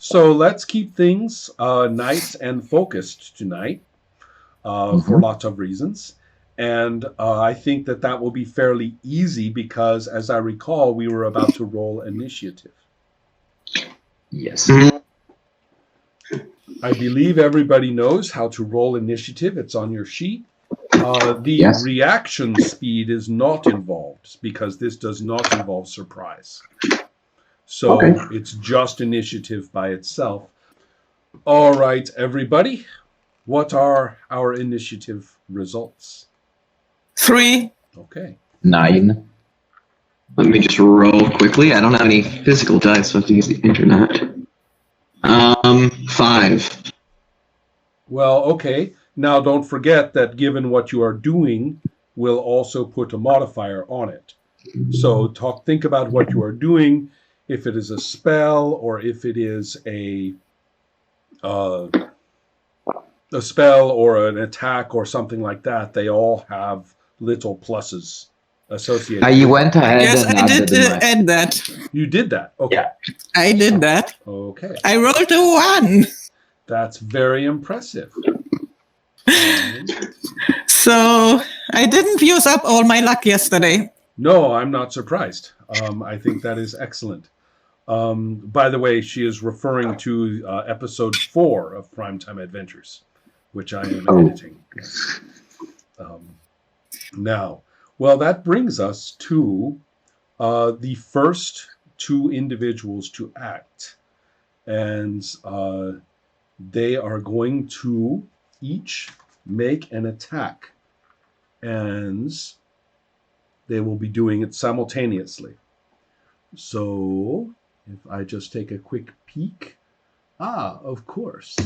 So let's keep things nice and focused tonight for lots of reasons. And I think that that will be fairly easy because, as I recall, we were about to roll initiative. Yes. I believe everybody knows how to roll initiative. It's on your sheet. The reaction speed is not involved because this does not involve surprise. So it's just initiative by itself. All right, everybody. What are our initiative results? 3. Okay. 9. Let me just roll quickly. I don't have any physical dice, so I have to use the internet. 5. Well, okay. Now, don't forget that given what you are doing, we'll also put a modifier on it. So think about what you are doing. If it is a spell or if it is a spell or an attack or something like that, they all have little pluses associated. You went ahead Yes, and I added did my... add that. You did that. Okay. Yeah. I did that. Okay. I rolled a 1. That's very impressive. So I didn't use up all my luck yesterday. No, I'm not surprised. I think that is excellent. By the way, she is referring to episode 4 of Primetime Adventures, which I am editing. Now, well, that brings us to the first 2 individuals to act. And they are going to each make an attack. And they will be doing it simultaneously. So, if I just take a quick peek. Of course.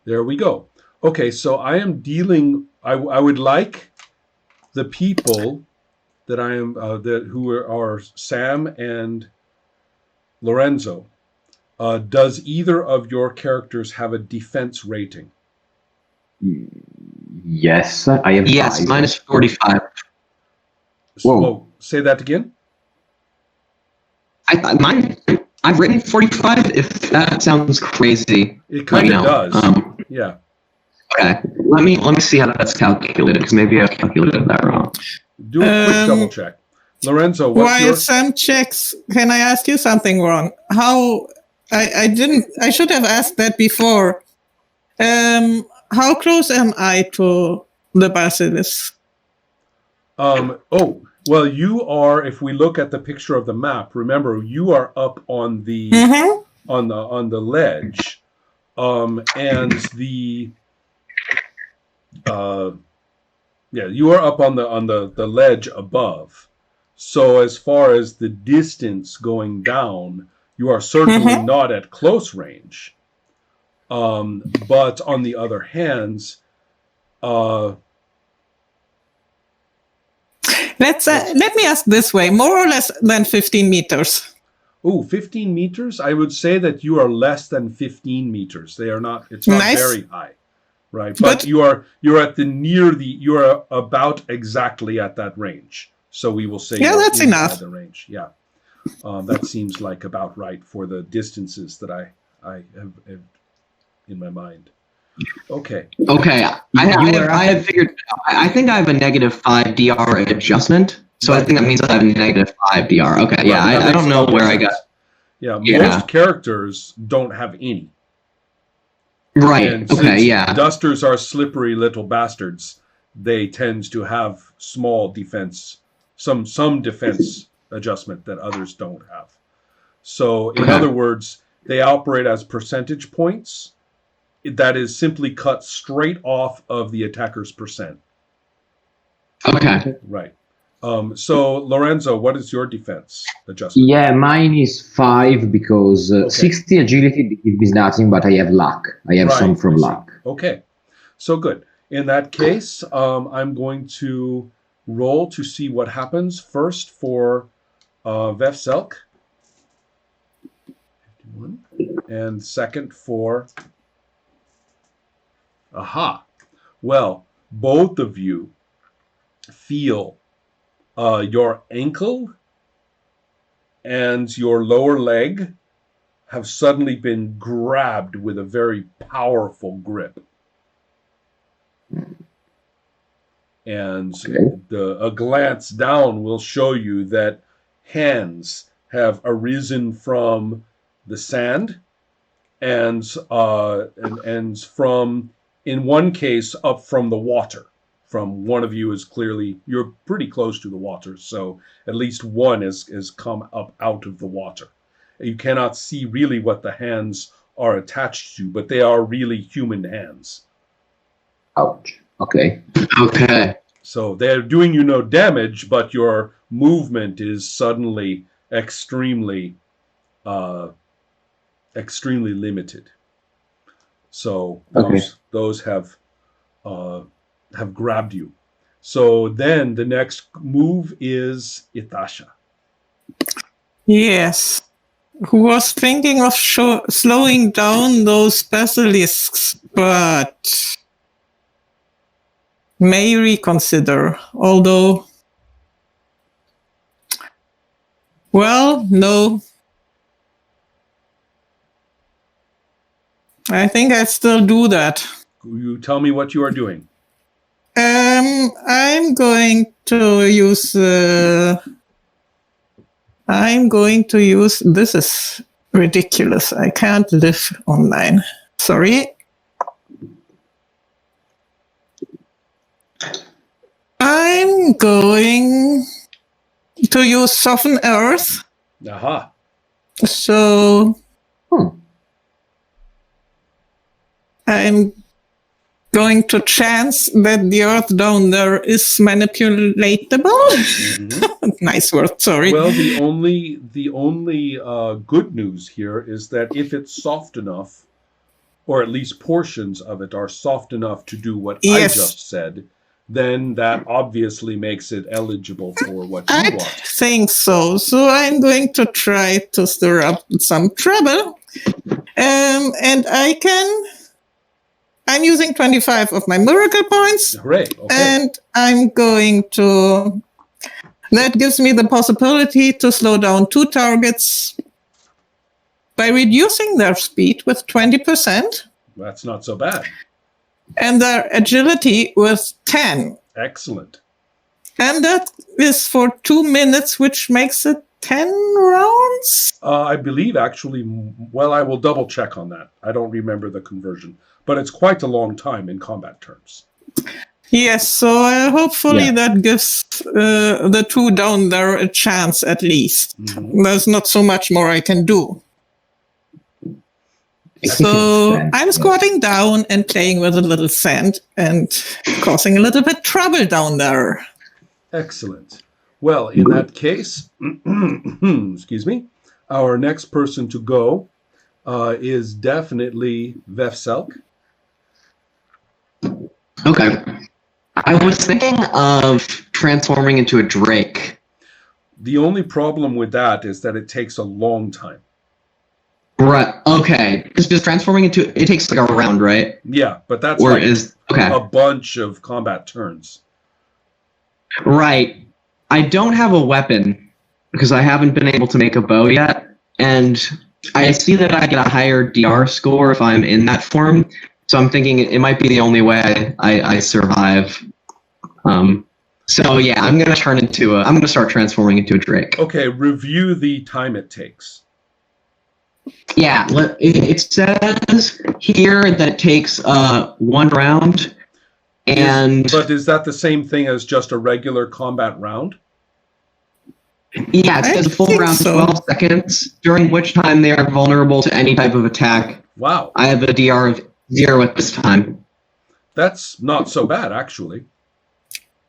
There we go. Okay, so I am dealing. I would like the people that I am who are Sam and Lorenzo. Does either of your characters have a defense rating? Yes, I have 5. Minus 45. Whoa. Say that again. I've written 45. If that sounds crazy, it kind of does. Yeah. Okay. Let me see how that's calculated because maybe I calculated that wrong. Do a quick double check. Lorenzo, what's while Sam checks, can I ask you something, Ron? I should have asked that before. How close am I to the basilisk? Well, you are. If we look at the picture of the map, remember you are up on the on the ledge, and the you are up on the ledge above. So as far as the distance going down, you are certainly not at close range. But on the other hand, let me ask this way: more or less than 15 meters. 15 meters? I would say that you are less than 15 meters. They are not. It's not very high, right? But you're at you are about exactly at that range. So we will say that's enough. The range, yeah. That seems like about right for the distances that I have in my mind. Okay. I had figured. I think I have a -5 DR adjustment, so I think that means I have -5 DR. Okay, yeah. I don't know where I got. Yeah, most characters don't have any. Right. And okay. Yeah. Dusters are slippery little bastards. They tend to have small defense, some defense adjustment that others don't have. So, in other words, they operate as percentage points. That is simply cut straight off of the attacker's percent. Okay. Right. So, Lorenzo, what is your defense adjustment? Yeah, mine is 5 because 60 agility is nothing, but I have luck. I have some from luck. Okay. So, good. In that case, I'm going to roll to see what happens. First for Vefselk. 51. And second for... Aha. Well, both of you feel your ankle and your lower leg have suddenly been grabbed with a very powerful grip. And a glance down will show you that hands have arisen from the sand and from, in one case, up from the water. From one of you is clearly, you're pretty close to the water, so at least one has come up out of the water. You cannot see really what the hands are attached to, but they are really human hands. Ouch. Okay. Okay. So they're doing you no damage, but your movement is suddenly extremely limited. So those have grabbed you. So then the next move is Itasha. Yes. Who was thinking of slowing down those basilisks, but may reconsider. Although, well, no. I think I still do that. You tell me what you are doing. I'm going to use. This is ridiculous. I can't live online. Sorry. I'm going to use Soften Earth. Aha. So I'm going to chance that the earth down there is manipulatable. Mm-hmm. Nice word, sorry. Well, the only good news here is that if it's soft enough, or at least portions of it are soft enough to do what I just said, then that obviously makes it eligible for what you want. I think so. So I'm going to try to stir up some trouble. And I'm using 25 of my miracle points. Hooray. Okay. And I'm going to... That gives me the possibility to slow down 2 targets by reducing their speed with 20%. That's not so bad. And their agility with 10. Excellent. And that is for 2 minutes, which makes it 10 rounds? I believe, actually, well, I will double check on that. I don't remember the conversion. But it's quite a long time in combat terms. Yes, so hopefully that gives the 2 down there a chance at least. Mm-hmm. There's not so much more I can do. So I'm squatting down and playing with a little sand and causing a little bit trouble down there. Excellent. Well, in that case, excuse me, our next person to go is definitely Vefselk. Okay. I was thinking of transforming into a drake. The only problem with that is that it takes a long time. Right. Okay. It's just transforming into it takes like a round, right? Yeah, but that's or like is a bunch of combat turns. Right. I don't have a weapon because I haven't been able to make a bow yet, and I see that I get a higher DR score if I'm in that form. So I'm thinking it might be the only way I survive. So yeah, I'm gonna start transforming into a drake. Okay, review the time it takes. Yeah, it says here that it takes 1 round, but is that the same thing as just a regular combat round? Yeah, it says a full round, 12 seconds, during which time they are vulnerable to any type of attack. Wow. I have a DR of 0 at this time. That's not so bad, actually.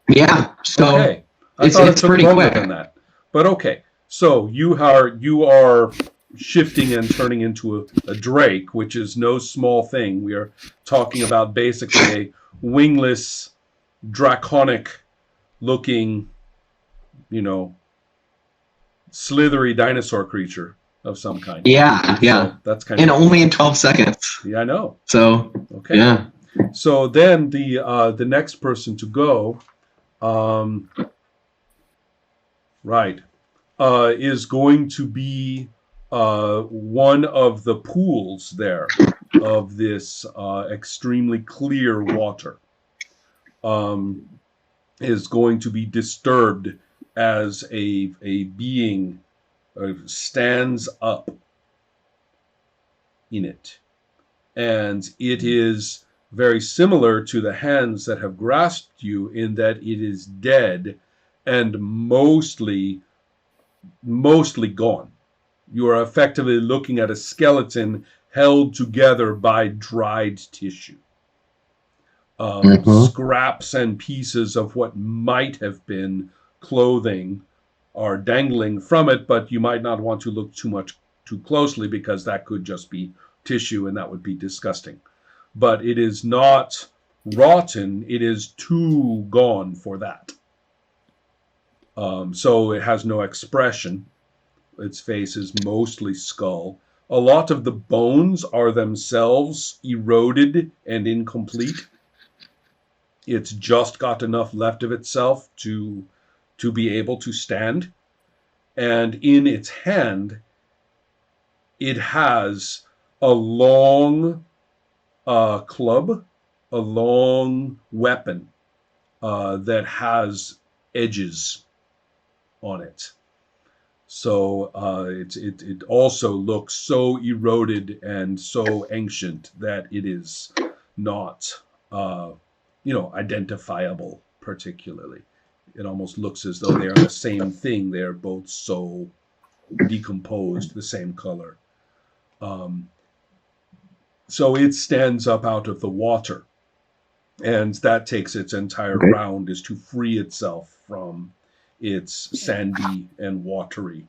Yeah, so okay. I thought it took pretty longer quick than that. But okay, so you are shifting and turning into a drake, which is no small thing. We are talking about basically a wingless, draconic-looking, slithery dinosaur creature of some kind. Yeah. So that's kind of only in 12 seconds. Yeah, I know. So okay. Yeah. So then the next person to go, right. is going to be one of the pools there of this extremely clear water. Is going to be disturbed as a being stands up in it. And it is very similar to the hands that have grasped you in that it is dead and mostly gone. You are effectively looking at a skeleton held together by dried tissue. Scraps and pieces of what might have been clothing are dangling from it, but you might not want to look too closely because that could just be tissue and that would be disgusting. But it is not rotten, it is too gone for that. So it has no expression. Its face is mostly skull. A lot of the bones are themselves eroded and incomplete. It's just got enough left of itself to be able to stand. And in its hand, it has a long club, a long weapon that has edges on it. So it also looks so eroded and so ancient that it is not identifiable particularly. It almost looks as though they are the same thing. They are both so decomposed, the same color. So it stands up out of the water, and that takes its entire round, is to free itself from its sandy and watery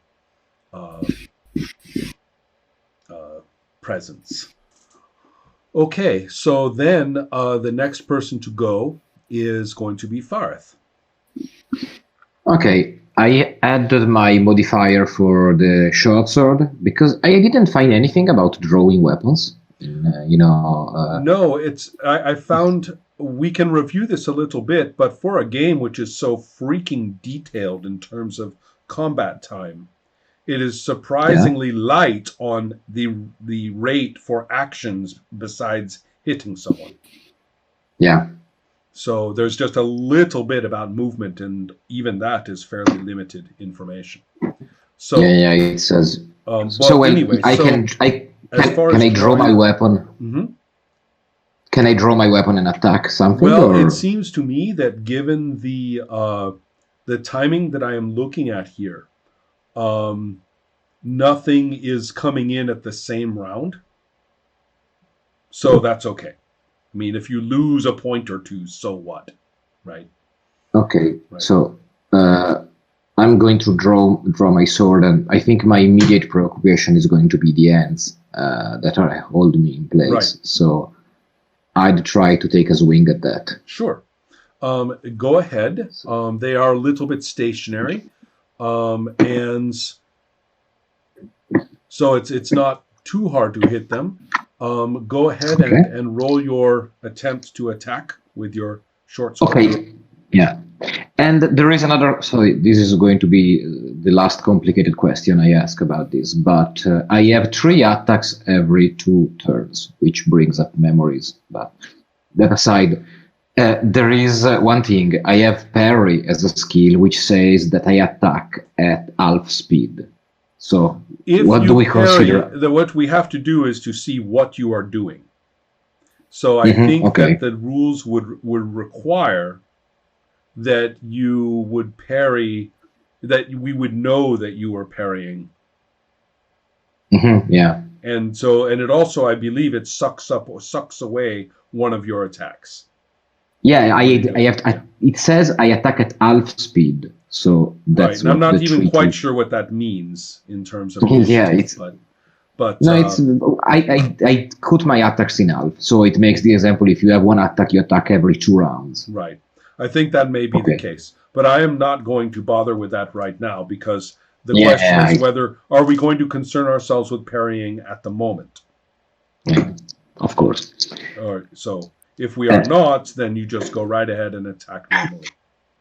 presence. Okay, so then the next person to go is going to be Farith. Okay, I added my modifier for the short sword because I didn't find anything about drawing weapons. No, I found we can review this a little bit, but for a game which is so freaking detailed in terms of combat time, it is surprisingly light on the rate for actions besides hitting someone. Yeah. So there's just a little bit about movement, and even that is fairly limited information. So yeah, it says. So anyway, can I draw my weapon? Mm-hmm. Can I draw my weapon and attack something? Well, it seems to me that given the timing that I am looking at here, nothing is coming in at the same round. So that's okay. I mean, if you lose a point or two, so what, right? Okay, right. So I'm going to draw my sword, and I think my immediate preoccupation is going to be the ends that are holding me in place. Right. So I'd try to take a swing at that. Sure. Go ahead. They are a little bit stationary, and so it's not too hard to hit them. Go ahead and roll your attempt to attack with your short sword. Okay, yeah. And there is another, sorry, this is going to be the last complicated question I ask about this, but I have 3 attacks every 2 turns, which brings up memories. But that aside, there is one thing. I have parry as a skill, which says that I attack at half speed. So what do we consider? What we have to do is to see what you are doing. So I think that the rules would require that you would parry, that we would know that you are parrying. Yeah. And so, and it also, I believe, it sucks away one of your attacks. Yeah, it says I attack at half speed. So that's right. I'm not even quite sure what that means in terms of but no, it's I cut my attacks in half. So it makes the example, if you have 1 attack, you attack every 2 rounds. Right. I think that may be the case. But I am not going to bother with that right now, because the question is whether are we going to concern ourselves with parrying at the moment. Yeah, of course. All right. So if we are not, then you just go right ahead and attack normally.